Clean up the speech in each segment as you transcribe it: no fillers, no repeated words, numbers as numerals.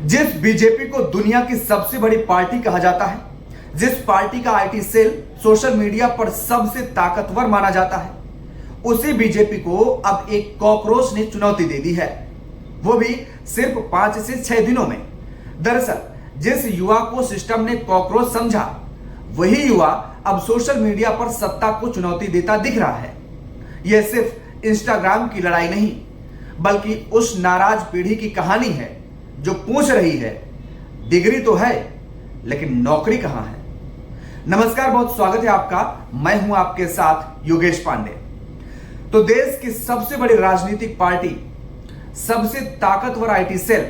जिस बीजेपी को दुनिया की सबसे बड़ी पार्टी कहा जाता है, जिस पार्टी का आईटी सेल सोशल मीडिया पर सबसे ताकतवर माना जाता है, उसी बीजेपी को अब एक कॉकरोच ने चुनौती दे दी है, वो भी सिर्फ 5 से 6 दिनों में। दरअसल जिस युवा को सिस्टम ने कॉकरोच समझा, वही युवा अब सोशल मीडिया पर सत्ता को चुनौती देता दिख रहा है। यह सिर्फ इंस्टाग्राम की लड़ाई नहीं, बल्कि उस नाराज पीढ़ी की कहानी है जो पूछ रही है, डिग्री तो है लेकिन नौकरी कहां है। नमस्कार, बहुत स्वागत है आपका। मैं हूं आपके साथ योगेश पांडे। तो देश की सबसे बड़ी राजनीतिक पार्टी, सबसे ताकतवर आईटी सेल,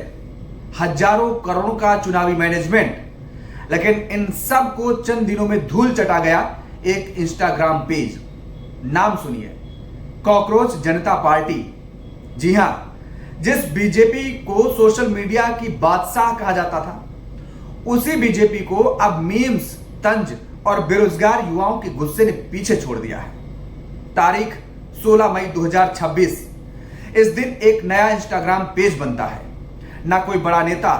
हजारों करोड़ों का चुनावी मैनेजमेंट, लेकिन इन सब को चंद दिनों में धूल चटा गया एक इंस्टाग्राम पेज। नाम सुनिए, कॉकरोच जनता पार्टी। जी हां, जिस बीजेपी को सोशल मीडिया की बादशाह कहा जाता था, उसी बीजेपी को अब मीम्स, तंज और बेरोजगार युवाओं के गुस्से ने पीछे छोड़ दिया है। तारीख 16 मई 2026। इस दिन एक नया इंस्टाग्राम पेज बनता है। ना कोई बड़ा नेता,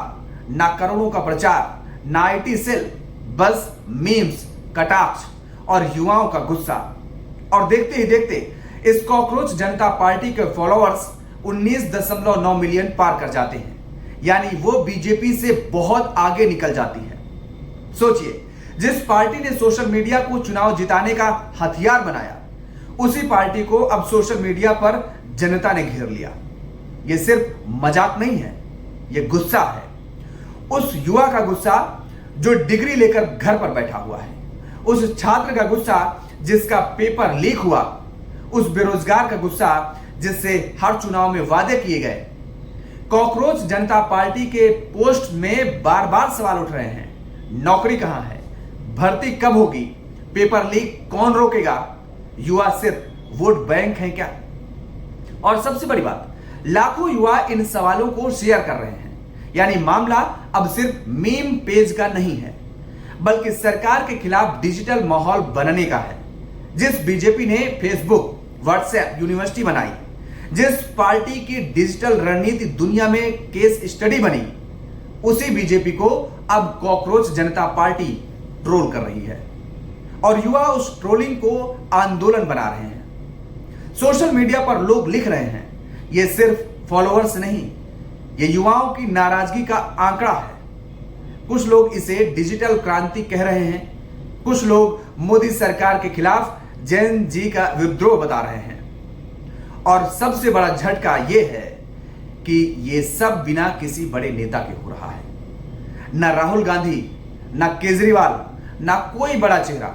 ना करोड़ों का प्रचार, ना आईटी सेल, बस मीम्स, कटाक्ष और युवाओं का गुस्सा। और देखते ही देखते इस कॉकरोच जनता पार्टी के फॉलोअर्स 19.9 मिलियन पार कर जाते हैं, यानी वो बीजेपी से बहुत आगे निकल जाती है। सोचिए, जिस पार्टी ने सोशल मीडिया को चुनाव जिताने का हथियार बनाया, उसी पार्टी को अब सोशल मीडिया पर जनता ने घेर लिया। यह सिर्फ मजाक नहीं है, यह गुस्सा है। उस युवा का गुस्सा जो डिग्री लेकर घर पर बैठा हुआ है, उस छात्र का गुस्सा जिसका पेपर लीक हुआ, उस बेरोजगार का गुस्सा जिससे हर चुनाव में वादे किए गए। कॉकरोच जनता पार्टी के पोस्ट में बार बार सवाल उठ रहे हैं, नौकरी कहां है, भर्ती कब होगी, पेपर लीक कौन रोकेगा, युवा सिर्फ वोट बैंक हैं क्या? और सबसे बड़ी बात, लाखों युवा इन सवालों को शेयर कर रहे हैं। यानी मामला अब सिर्फ मीम पेज का नहीं है, बल्कि सरकार के खिलाफ डिजिटल माहौल बनने का है। जिस बीजेपी ने फेसबुक, व्हाट्सएप यूनिवर्सिटी बनाई, जिस पार्टी की डिजिटल रणनीति दुनिया में केस स्टडी बनी, उसी बीजेपी को अब कॉकरोच जनता पार्टी ट्रोल कर रही है। और युवा उस ट्रोलिंग को आंदोलन बना रहे हैं। सोशल मीडिया पर लोग लिख रहे हैं, यह सिर्फ फॉलोअर्स नहीं, यह युवाओं की नाराजगी का आंकड़ा है। कुछ लोग इसे डिजिटल क्रांति कह रहे हैं, कुछ लोग मोदी सरकार के खिलाफ जेन जी का विद्रोह बता रहे हैं। और सबसे बड़ा झटका यह है कि यह सब बिना किसी बड़े नेता के हो रहा है। ना राहुल गांधी, ना केजरीवाल, ना कोई बड़ा चेहरा,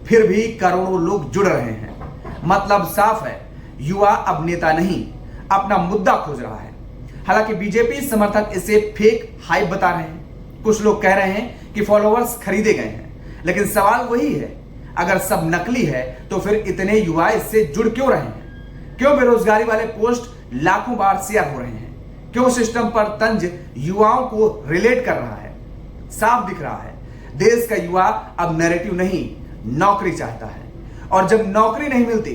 फिर भी करोड़ों लोग जुड़ रहे हैं। मतलब साफ है, युवा अब नेता नहीं, अपना मुद्दा खोज रहा है। हालांकि बीजेपी समर्थक इसे फेक हाइप बता रहे हैं। कुछ लोग कह रहे हैं कि फॉलोअर्स खरीदे गए हैं, लेकिन सवाल वही है, अगर सब नकली है तो फिर इतने युवा इससे जुड़ क्यों रहे हैं? क्यों बेरोजगारी वाले पोस्ट लाखों बार शेयर हो रहे हैं? क्यों सिस्टम पर तंज युवाओं को रिलेट कर रहा है? साफ दिख रहा है, देश का युवा अब नैरेटिव नहीं, नौकरी चाहता है। और जब नौकरी नहीं मिलती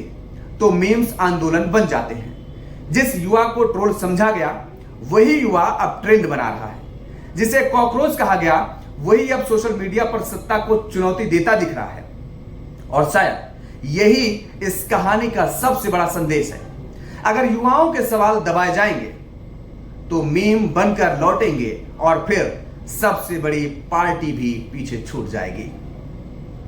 तो मीम्स आंदोलन बन जाते हैं। जिस युवा को ट्रोल समझा गया, वही युवा अब ट्रेंड बना रहा है। जिसे कॉकरोच कहा गया, वही अब सोशल मीडिया पर सत्ता को चुनौती देता दिख रहा है। और शायद यही इस कहानी का सबसे बड़ा संदेश है। अगर युवाओं के सवाल दबाए जाएंगे तो मीम बनकर लौटेंगे और फिर सबसे बड़ी पार्टी भी पीछे छूट जाएगी।